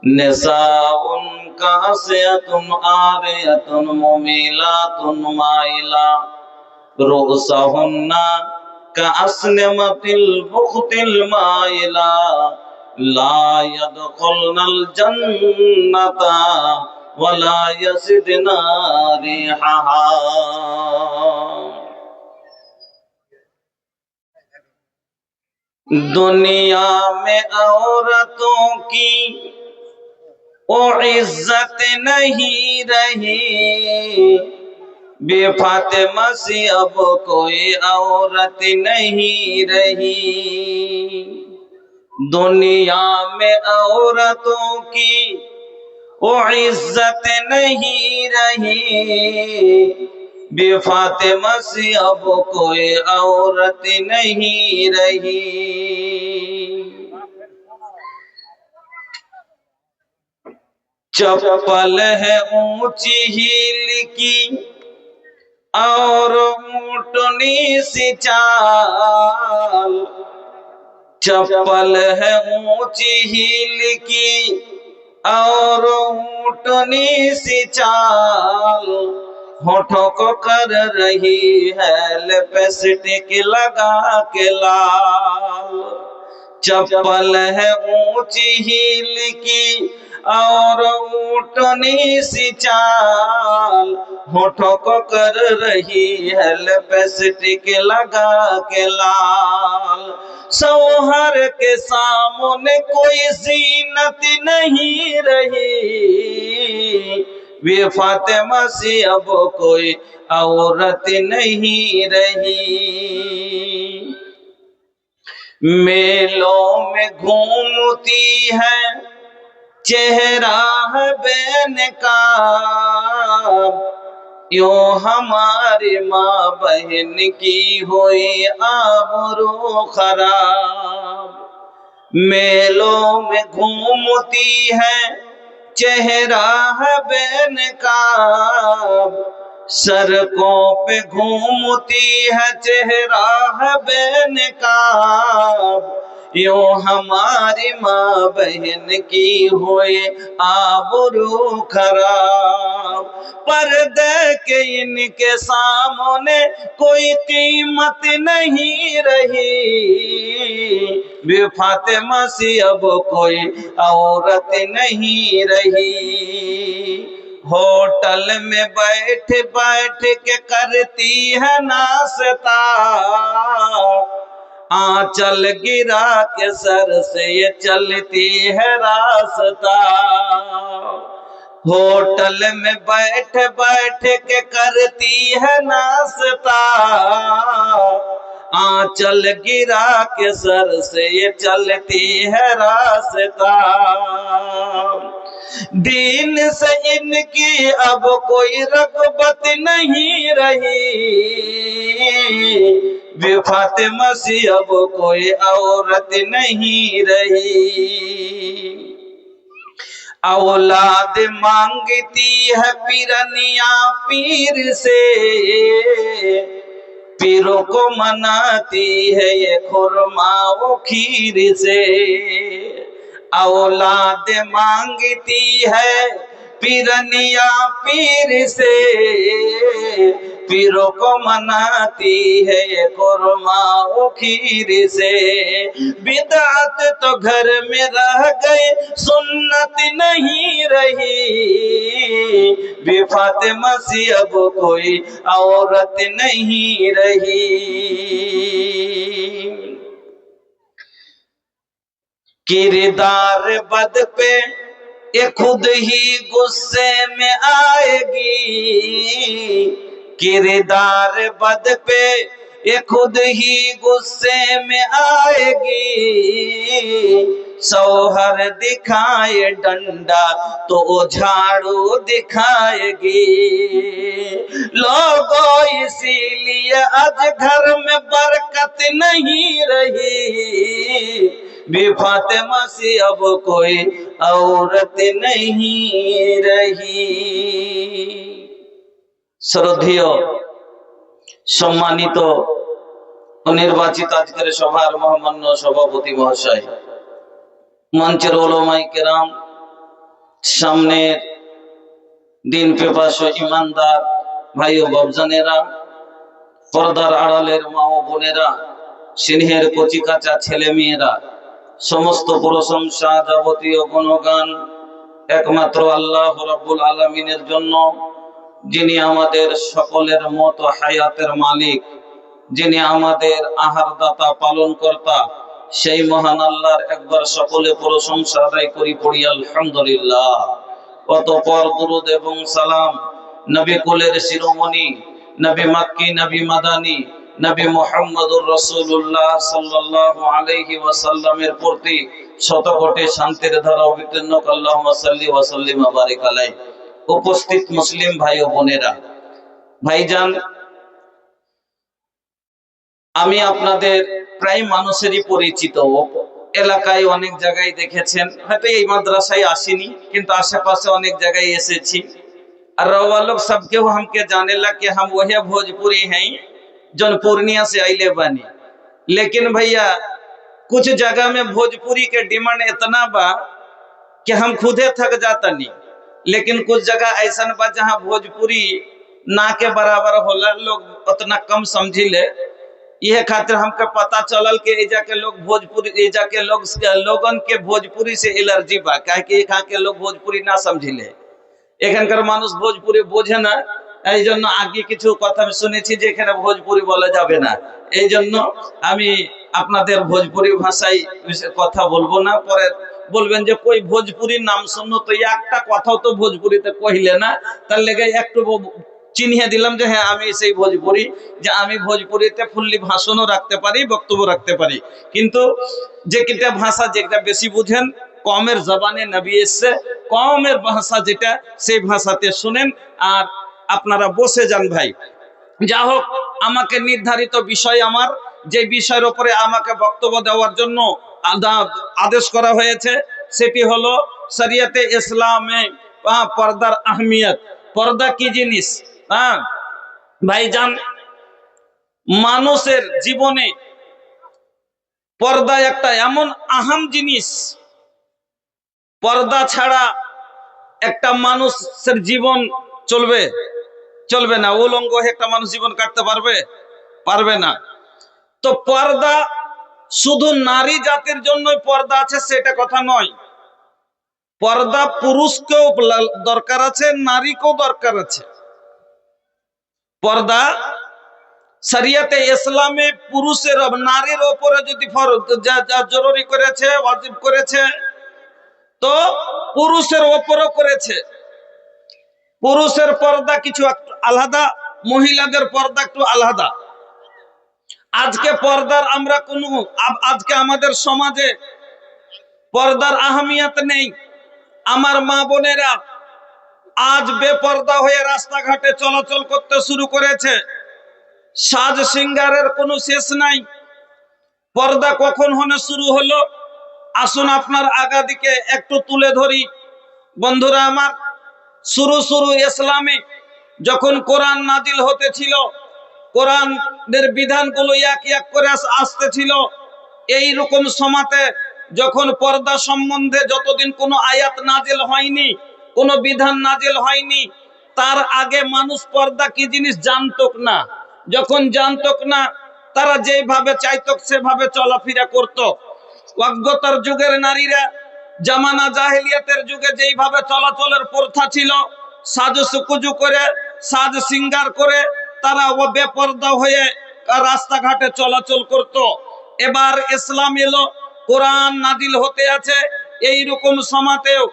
निसाउन कासियतुन आरियतुन मुमीलातुन माइला रुअसहुन्ना काअस्निमतिल बुख्तिल माइला ला यदखुलनल जन्नता वला यजिदना रिहा। दुनिया में औरतों की ओ इज्जत नहीं रही, बेफातिमा सी अब कोई औरत नहीं रही। दुनिया में औरतों की ओ इज्जत नहीं रही, बेफातिमा सी अब कोई औरत नहीं रही। चप्पल है ऊंची हील की और ऊंटनी सी चाल, चप्पल है ऊंची हील की और ऊंटनी सी चाल, होठों को कर रही है लिपस्टिक लगा के लाल। चप्पल है ऊंची हील की और ऊंटनी सी चाल, होठों को कर रही है लिपस्टिक लगा के लाल। सौहर के सामने कोई जीनत नहीं रही, वे फातिमा सी अब कोई औरत नहीं रही। मेलों में घूमती है चेहरा है बेनकाब, यूं हमारी माँ बहन की हुई आबरू खराब। मेलों में घूमती है चेहरा है बेनकाब, सड़कों पे घूमती है चेहरा है बेनकाब, यूं हमारी माँ बहन की हुई आबरू खराब। पर्दे के इनके सामने कोई कीमत नहीं रही, वे फातिमा सी अब कोई औरत नहीं रही। होटल में बैठ बैठ के करती है नाश्ता, आंचल गिरा के सर से ये चलती है रास्ता। होटल में बैठ बैठ के करती है नाश्ता, आंचल गिरा के सर से ये चलती है रास्ता। दीन से इनकी अब कोई रग़बत नहीं रही, वे फातिमा सी अब कोई औरत नहीं रही। औलाद मांगती है पिरनिया पीर से, पीरों को मनाती है ये खुरमा वो खीर से। औलाद मांगती है पिरनिया पीर से, पीरों को मनाती है ये खुरमा वो खीर से। बिदअत तो घर में रह गए सुन्नत नहीं रही, वे फातिमा सी अब कोई औरत नहीं रही। किरदार बद पे ये खुद ही गुस्से में आएगी, किरदार बद पे ये खुद ही गुस्से में आएगी। सौहर दिखाए डंडा तो झाड़ू दिखाएगी। लोगों इसीलिए आज घर में बरकत नहीं रही, भी फातिमा सी अब कोई औरत नहीं रही। श्रद्धेय सम्मानित निर्वाचित आजकेर सभार महामान्य सभापति महाशय, मंचेर उलमाए केराम, সামনে দিন পেপাসু ইমানদার ভাই ও বাবজানেরা, পর্দার আড়ালের মা ও বোনেরা, সিংহের কচি কাঁচা ছেলে মেয়েরা, সমস্ত প্রশংসা যাবতীয় গুণগান একমাত্র আল্লাহ রাব্বুল আলামিনের জন্য, যিনি আমাদের সকলের মতো হায়াতের মালিক, যিনি আমাদের আহারদাতা পালনকর্তা, সেই মহান আল্লাহর একবার সকলে প্রশংসা আদায় করি, পড়ি আলহামদুলিল্লাহ। অতঃপর দুরূদ এবং সালাম নবী কুলের শিরোমণি, নবী মাক্কি, নবী মাদানী, নবী মুহাম্মদুর রাসূলুল্লাহ সাল্লাল্লাহু আলাইহি ওয়াসাল্লামের প্রতি শতকোটি শান্তির ধারা অবতীর্ণ হোক। আল্লাহুম্মা সাল্লি ওয়া সাল্লিম ওয়া বারিক আলাইহি। উপস্থিত মুসলিম ভাই ও বোনেরা, ভাইজান, আমি আপনাদের প্রায় মানুষেরই পরিচিত, এলাকায় অনেক জায়গায় দেখেছেন, হয়তো এই মাদ্রাসায় আসিনি কিন্তু আশেপাশে অনেক জায়গায় এসেছি। और रवा लोग सबके वो हमके जाने लग कि हम वही भोजपुरी हैं जो पूर्णिया से आइले बनी। लेकिन भैया कुछ जगह में भोजपुरी के डिमांड इतना बा कि हम खुदे थक जाता नहीं, लेकिन कुछ जगह ऐसा बा जहाँ भोजपुरी ना के बराबर होला, लोग उतना कम समझी ले। यह खातिर हमके पता चलल कि एजा के लोग भोजपुरी, एजा के लोगन के भोजपुरी से एलर्जी बा, काहे कि यहाँ के लोग भोजपुरी ना समझी ले। এখানকার মানুষ ভোজপুরি বোঝে না, এই জন্য আগে কিছু কথা আমি শুনেছি যে এখানে ভোজপুরি বলা যাবে না। এই জন্য আমি আপনাদের ভোজপুরি ভাষায় কথা বলবো না। পরে বলবেন যে কই ভোজপুরির নাম শুনলো তো একটা কথাও তো ভোজপুরিতে কইলে না, তার লেগে একটু চিনিয়ে দিলাম যে হ্যাঁ আমি সেই ভোজপুরি, যে আমি ভোজপুরিতে ফুল্লি ভাষণও রাখতে পারি, বক্তব্য রাখতে পারি। কিন্তু যে কিটা ভাষা যেটা বেশি বুঝেন, কমের জবানে নবী এসছে, কমের ভাষা যেটা সেই ভাষাতে শুনেন আর আপনারা বসে যান। ভাই যা হোক, আমাকে নির্ধারিত বিষয়, আমার যে বিষয়ের উপরে আমাকে বক্তব্য দেওয়ার জন্য আদেশ করা হয়েছে সেটি হলো শরিয়তে ইসলামে পর্দার আহমিয়ত। পর্দা কি জিনিস? ভাইজান, মানুষের জীবনে পর্দা একটা এমন আহাম জিনিস, পর্দা ছাড়া একটা মানুষের জীবন চলবে না। উলঙ্গ হয়ে একটা মানুষ জীবন কাটতে পারবে না। তো পর্দা শুধু নারী জাতির জন্যই পর্দা আছে সেটা কথা নয়। পর্দা পুরুষকেও দরকার আছে, নারীকেও দরকার আছে। পর্দা শরিয়তে ইসলামে পুরুষের নারীর উপরে যদি জরুরি করেছে, ওয়াজিব করেছে, তো পুরুষের ওপরও করেছে। পুরুষের পর্দা কিছু আলাদা, মহিলাদের পর্দা একটু আলাদা। আজকে পর্দার আমরা আজকে আমাদের সমাজে পর্দার আহমিয়ত নেই। আমার মা বোনেরা আজ বেপর্দা হয়ে রাস্তাঘাটে চলাচল করতে শুরু করেছে। সাজ সিঙ্গারের কোনো শেষ নাই। পর্দা কখন হনে শুরু হলো আসুন আপনার আগা দিকে একটু তুলে ধরি। বন্ধুরা আমার, শুরু ইসলামে যখন কোরআন নাজিল হতেছিল, কোরআনের বিধানগুলো এক এক করে আসতেছিল, এই রকম সময়তে যখন পর্দা সম্বন্ধে যতদিন কোনো আয়াত নাজিল হয়নি, কোনো বিধান নাজিল হয়নি, তার আগে মানুষ পর্দা কি জিনিস জানতক না। যখন জানতক না, তারা যেভাবে চাইতো সেভাবে চলাফেরা করত। অজ্ঞতার যুগের নারীরা জামানা জাহেলিয়াতের যুগে যেইভাবে চলাচলের প্রথা ছিল, সাজসুকুজু করে, সাজ সিঙ্গার করে তারা বেপর্দা হয়ে রাস্তাঘাটে চলাচল করত। এবার ইসলাম এলো, কোরআন নাজিল হতে আছে, এই রকম সময়তেও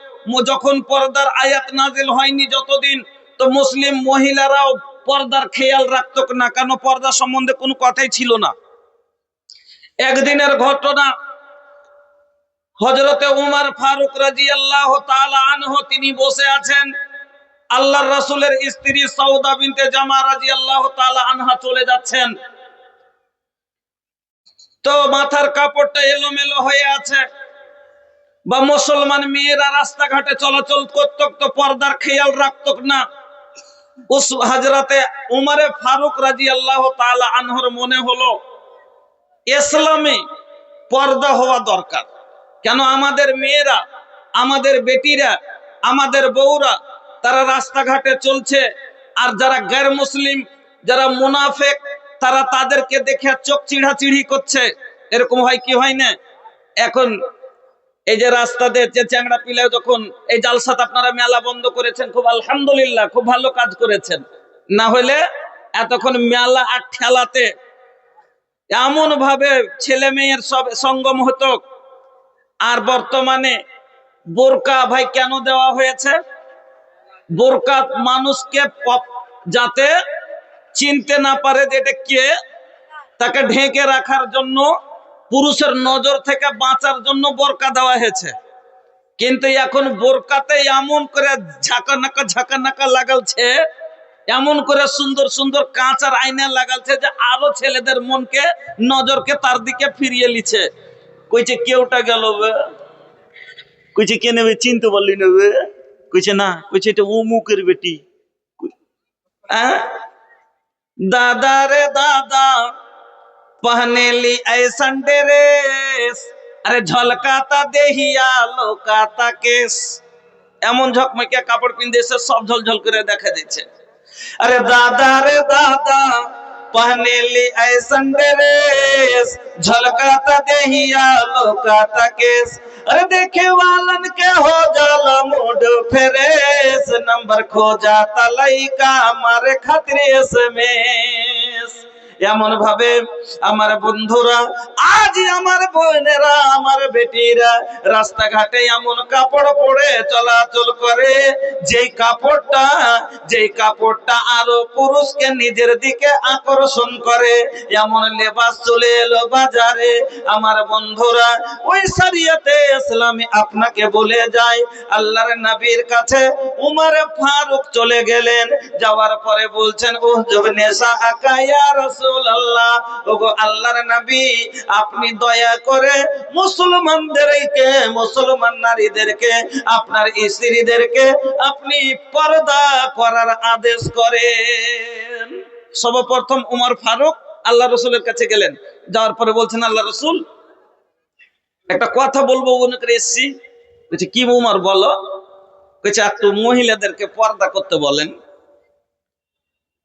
যখন পর্দার আয়াত নাজিল হয়নি যতদিন, তো মুসলিম মহিলারাও পর্দার খেয়াল রাখত না, কেন পর্দা সম্বন্ধে কোনো কথাই ছিল না। একদিনের ঘটনা, হযরতে উমর ফারুক রাদিয়াল্লাহু তাআলা আনহু তিনি বসে আছেন, আল্লাহর রাসূলের স্ত্রী সাউদা বিনতে জামা রাদিয়াল্লাহু তাআলা আনহা চলে যাচ্ছেন। তো মাথার কাপড়টা এলোমেলো হয়ে আছে, বা মুসলমান মেয়েরা রাস্তাঘাটে চলাচল করত তো পর্দার খেয়াল রাখত না। উস হযরতে উমরে ফারুক রাদিয়াল্লাহু তাআলা আনহুর মনে হলো ইসলামে পর্দা হওয়া দরকার। কেন আমাদের মেয়েরা, আমাদের বেটিরা আমাদের বউরা তারা রাস্তাঘাটে চলছে, আর যারা গैर মুসলিম, যারা মুনাফিক, তারা তাদেরকে দেখে চোখ চিড়াচিড়ি করছে। এরকম হয় কি হয় না? এখন এই যে রাস্তাতে যে চ্যাংড়া পিলে যখন এই জালসাত আপনারা মেলা বন্ধ করেছেন, খুব আলহামদুলিল্লাহ, খুব ভালো কাজ করেছেন। না হলে এতক্ষণ মেলা আর ঠেলাতে এমন ভাবে ছেলে মেয়ের সব সঙ্গম হতো। আর বর্তমানে বোরকা ভাই কেন দেওয়া হয়েছে? বোরকা মানুষকে যাতে চিনতে না পারে যে এটা কে, তাকে ঢেকে রাখার জন্য, পুরুষের নজর থেকে বাঁচার জন্য বোরকা দেওয়া হয়েছে। কিন্তু এখন বোরকাতে এমন করে ঝাঁকা নাকা লাগালছে, এমন করে সুন্দর সুন্দর কাঁচ আর আয়না লাগালছে যে আরো ছেলেদের মনকে, নজরকে তার দিকে ফিরিয়ে লিছে। কইছে কেউটা গেল বে, কইছে কে নেবে, চিনতে পারলি নেবে, কইছে না, কইছে এটা অমুকের বেটি। দাদা রে দাদা पहने ली ऐसन ड्रेस, अरे झलकाता देहिया लोकाता केस। এমন ঝকমকিয়া কাপড় পিনদেছে, সব ঝলঝল করে দেখা দিচ্ছে। अरे दादा रे दादा पहने ली ऐसन ड्रेस, झलकाता देहिया लोकाता केस। अरे देखे वालन के हो जाला मूड फ्रेश, नंबर खो जाता लइका मारे खातिर एसएमएस। এমন ভাবে আমার বন্ধুরা, আজ আমার বোনেরা, আমার বেটিরা রাস্তাঘাটে এমন কাপড় পরে চলাচল করে, যেই কাপড়টা আরো পুরুষকে নিজের দিকে আকর্ষণ করে, এমন লেবাস চলে এলো বাজারে। আমার বন্ধুরা, ওই শরিয়তে ইসলামী আপনাকে বলে যায়, আল্লাহর নবীর কাছে উমর ফারুক চলে গেলেন, যাওয়ার পরে বলছেন, ও জবনেসা আকায়া রাসূলুল্লাহ, ওগো আল্লাহর নবী, আপনি দয়া করে মুসলমানদেরকে, মুসলমান নারীদেরকে, আপনার স্ত্রীদেরকে আপনি পর্দা করার আদেশ করেন। সর্বপ্রথম উমর ফারুক আল্লাহ রসুলের কাছে গেলেন, যাওয়ার পরে বলছেন, আল্লাহ রসুল, একটা কথা বলবো মনে করে এসছি। বলছে কি উমর বলো? বলছে একটু মহিলাদেরকে পর্দা করতে বলেন।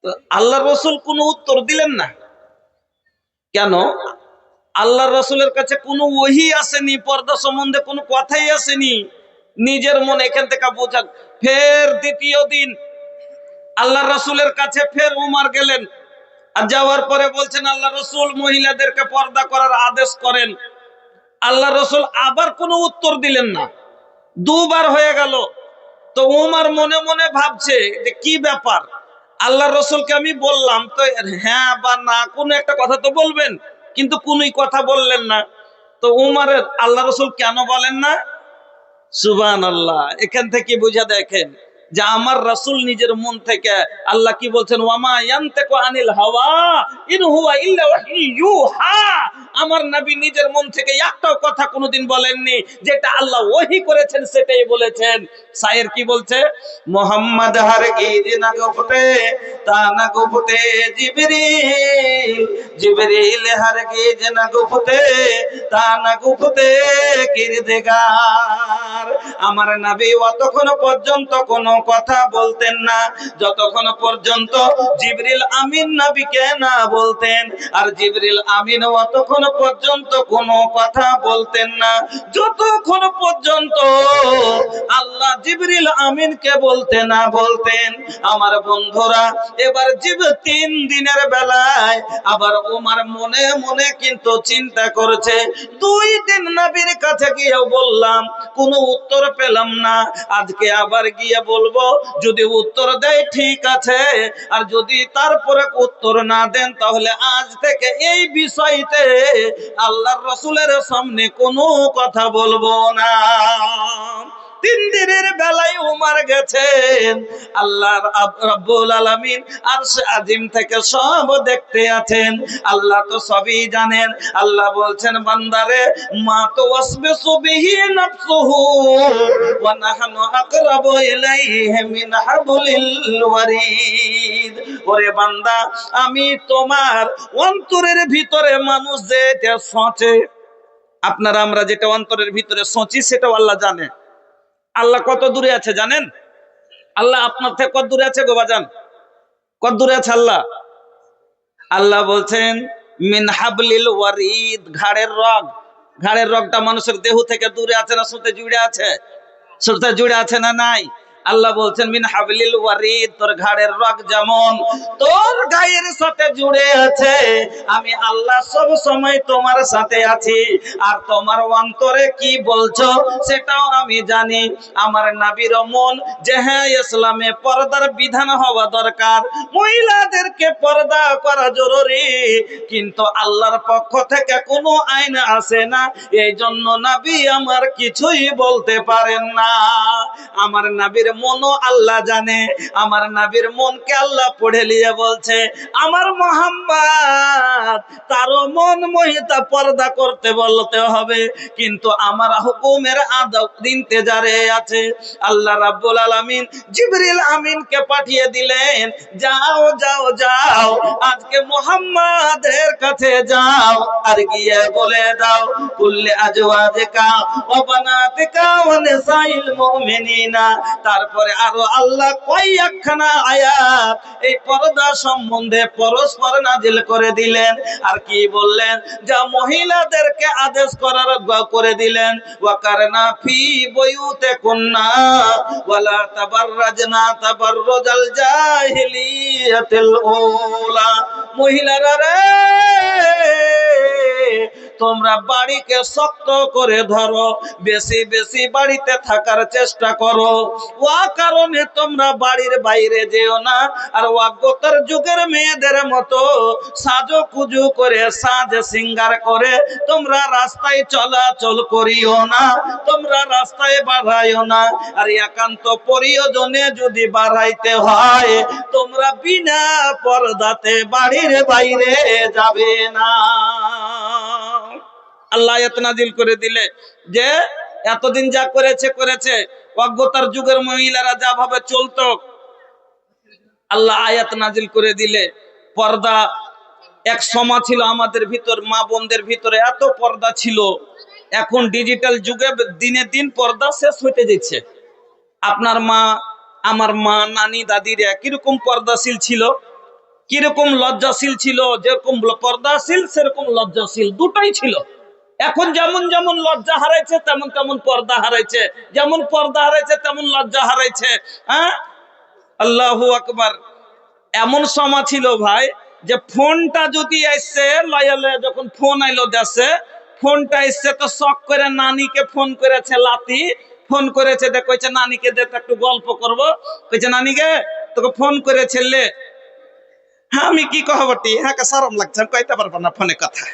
তো আল্লাহ রসুল কোনো উত্তর দিলেন না। কেন? আল্লাহ রসুলের কাছে কোনো ওহী আসেনি, পর্দা সম্বন্ধে কোনো কথাই আসেনি, নিজের মনে এখান থেকে বোঝা। ফের দ্বিতীয় দিন আল্লাহ রসুলের কাছে ফের উমর গেলেন, আর যাওয়ার পরে বলছেন, আল্লাহ রসুল, মহিলাদেরকে পর্দা করার আদেশ করেন। আল্লাহ রসুল আবার কোনো উত্তর দিলেন না। দুবার হয়ে গেল। তো উমর মনে মনে ভাবছে যে কি ব্যাপার, আল্লাহ রসুলকে আমি বললাম তো হ্যাঁ বা না, কোনো একটা কথা তো বলবেন, কিন্তু কোনই কথা বললেন না। তো উমরের আল্লাহ রসুল কেন বলেন না? সুবহানাল্লাহ। এখান থেকে বুঝা দেখেন যে আমার রাসূল নিজের মন থেকে, আল্লাহ কি বলছেন, ওয়ামা ইয়ানতাকু আনিল হাওয়া ইন হুয়া ইল্লা ওয়াহয়ুন ইউহা। আমার নবী নিজের মন থেকে একটাও কথা কোনোদিন বলেননি, যেটা আল্লাহ ওহী করেছেন সেটাই বলেছেন। শায়ের কি বলছে, মোহাম্মদ হারগিজ না গুফতে তা না গুফতে জিবরিল, জিবরিল হারগিজ না গুফতে তা না গুফতে কিরদেগার। আমার নবী অতক্ষণ পর্যন্ত কোনো কথা বলতেন না যতক্ষণ পর্যন্ত জিবরিল আমিন নবীকে না বলতেন, আর জিবরিল আমিন অতক্ষণ পর্যন্ত কোনো কথা বলতেন না যতক্ষণ পর্যন্ত আল্লাহ জিবরিল আমিনকে বলতে না বলতেন। আমার বন্ধুরা, এবার 3 দিনের বেলায় আবার ওমর মনে মনে কিন্তু চিন্তা করেছে, 2 দিন নবীর কাছে গিয়ে বললাম, কোনো উত্তর পেলাম না, আজকে আবার গিয়ে বলবো, যদি উত্তর দেয় ঠিক আছে, আর যদি তারপরে উত্তর না দেন তাহলে আজ থেকে এই বিষয়তে আল্লাহর রাসূলের সামনে কোনো কথা বলবো না। 3 দিনের বেলায় উমর গেছেন, আল্লাহর রাব্বুল আলামিন আরশে আজিম থেকে সব দেখতে আছেন, আল্লাহ তো সবই জানেন। আল্লাহ বলছেন, বান্দারে, মা তো ওয়াসবিসু বিহি নাফসুহু ওয়া নাহনু আকরাবু ইলাইহি মিন হাবলিল ওয়ারিদ। ওরে বান্দা, আমি তোমার অন্তরের ভিতরে মানুষ যেটা সোচে, আপনারা আমরা যেটা অন্তরের ভিতরে সোচি সেটাও আল্লাহ জানে। আল্লাহ কত দূরে আছে জানেন? আল্লাহ আপনার থেকে কত দূরে আছে গো বাজান? কত দূরে আছে আল্লাহ? আল্লাহ বলছেন মিন হাবলিল ওয়ারিদ, ঘাড়ের রগ। ঘাড়ের রগটা মানুষের দেহ থেকে দূরে আছে না সুতে জুড়ে আছে? সুতে জুড়ে আছে না নাই? আল্লাহ বলছেন মিন হাবলিল ওয়ারিদ, তোর ঘাড়ের রগ যেমন তোর গায়ের সাথে জুড়ে আছে, আমি আল্লাহ সব সময় তোমার সাথে আছি। আর তোমার অন্তরে কি বলছো সেটাও আমি জানি। আমার নবীর মন যে হ্যাঁ ইসলামে পর্দার বিধান হওয়া দরকার, মহিলাদেরকে পর্দা করা জরুরি, কিন্তু আল্লাহর পক্ষ থেকে কোনো আইন আসে না, এই জন্য নবী আমার কিছুই বলতে পারেন না। আমার নবীর মনও আল্লাহ জানে। আমার নবীর মনকে আল্লাহ পড়ে নিয়ে বলছে আমার মুহাম্মদ তারও মন মহিতা পর্দা করতে বলতে হবে, কিন্তু আমার হুকুমের আদব ইন্তেজারে আছে। আল্লাহ রাব্বুল আলামিন জিবরিল আমিনকে পাঠিয়ে দিলেন, যাও যাও যাও আজকে মুহাম্মাদের কাছে যাও আর গিয়ে বলে দাও কুল্লি আজওয়াজিকা ওয়া বানাতিকা ওয়া নিসাইল মুমিনিনা। তারপরে আরো আল্লাহ কয়েকখানা আয়াত এই পর্দা সম্বন্ধে পরস্পর নাজিল করে দিলেন। আর কি বললেন? যা মহিলাদেরকে আদেশ করার করে দিলেন ওয়াকারনা ফি বুয়ুতিকুন্না ওয়ালা তাবাররাজনা তাবাররুজাল জাহিলিয়াতিল উলা। মহিলারা রে, তোমরা বাড়িকে শক্ত করে ধরো, বেশি বেশি বাড়িতে থাকার চেষ্টা করো। ওয়া কারণে তোমরা বাড়ির বাইরে যেও না, আর অজ্ঞতার যুগের মেয়েদের মতো সাজকুজু করে সাজ সিঙ্গার করে তোমরা রাস্তায় চলাচল করিও না, তোমরা রাস্তায় বাড়াইও না। আর একান্ত প্রয়োজনে যদি বাড়াইতে হয় তোমরা বিনা পর্দাতে বাড়ির বাইরে যাবে না। আল্লাহ আয়াত নাজিল করে দিলে যে এতদিন যা করেছে করেছে, অজ্ঞতার যুগের মহিলারা যা ভাবে চলতো, আল্লাহ আয়াত নাজিল করে দিলে পর্দা। এক সময় ছিল আমাদের ভিতর মা বোনদের ভিতরে এত পর্দা ছিল, এখন ডিজিটাল যুগে দিনে দিন পর্দা শেষ হইতে যাচ্ছে। আপনার মা, আমার মা, নানি দাদিরা কিরকম পর্দাশীল ছিল, কিরকম লজ্জাশীল ছিল। যেরকম পর্দাশীল সেরকম লজ্জাশীল, দুটাই ছিল। এখন যেমন যেমন লজ্জা হারাইছে তেমন তেমন পর্দা হারাইছে, যেমন পর্দা হারাইছে তেমন লজ্জা হারাইছে। হ্যাঁ, আল্লাহু আকবার। এমন সময় ছিল ভাই যে ফোনটা যদি আসছে লয়ালে, যখন ফোন আইলো দেশে, ফোনটা এসছে তো শখ করে নানিকে ফোন করেছে, লাতি ফোন করেছে, কইছে নানিকে দে তো একটু গল্প করবো। কইছে নানিকে তোকে ফোন করেছে লে। হ্যাঁ আমি কি কহবটি, হ্যাঁ শরম লাগছে, কইতে পারবো না ফোনে কথা।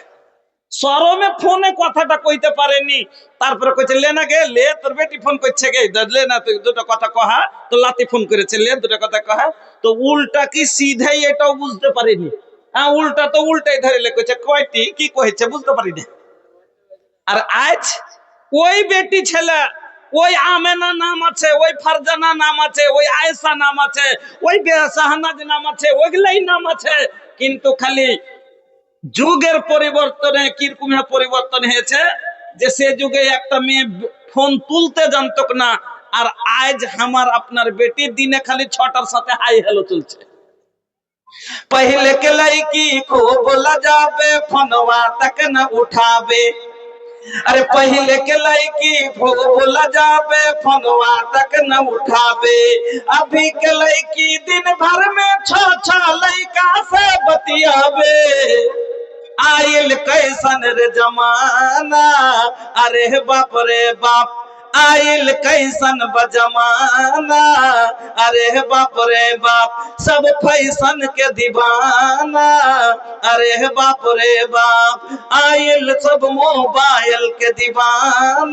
শরমে ফোনে কথাটা কইতে পারেনি, তারপরে কইছে লে না গে লে, তোর বেটি ফোন করছে গে, লে না তুই দুটো কথা কহা, তো লাতি ফোন করেছে লে দুটো কথা কহা। তো উল্টা কি সিধাই এটাও বুঝতে পারিনি। হ্যাঁ উল্টা তো উল্টাই ধরে কইছে কয়টি কি কইছে বুঝতে পারিনি। আর আজ ওই বেটি ছেলে, ওই আমেনা নাম আছে, ওই ফারজানা নাম আছে, ওই আয়েশা নাম আছে, ওই শাহনাজ নাম আছে, ওইগুলাই নাম আছে, কিন্তু খালি যুগের পরিবর্তনে কিরকম পরিবর্তন হয়েছে যে সে যুগে একটা মেয়ে ফোন তুলতে জানতো না, আর আজ আমার আপনার বেটি দিনে খালি 6টার সাথে হাই হ্যালো চলছে। पहले के लड़की खूब लजावे फोनवा तक न उठावे, अरे पहले के लड़की खूब लजावे फोनवा तक न उठावे, अभी के लड़की दिन भर में 6 लड़का से बतियावे। आयल कैसन रे जमाना, अरे बाप रे बाप, आयल कैसन बजमाना, अरे बाप रे बाप, सब फैशन के दीवाना, अरे बाप रे बाप, आयल सब मोबाइल के दीवाना।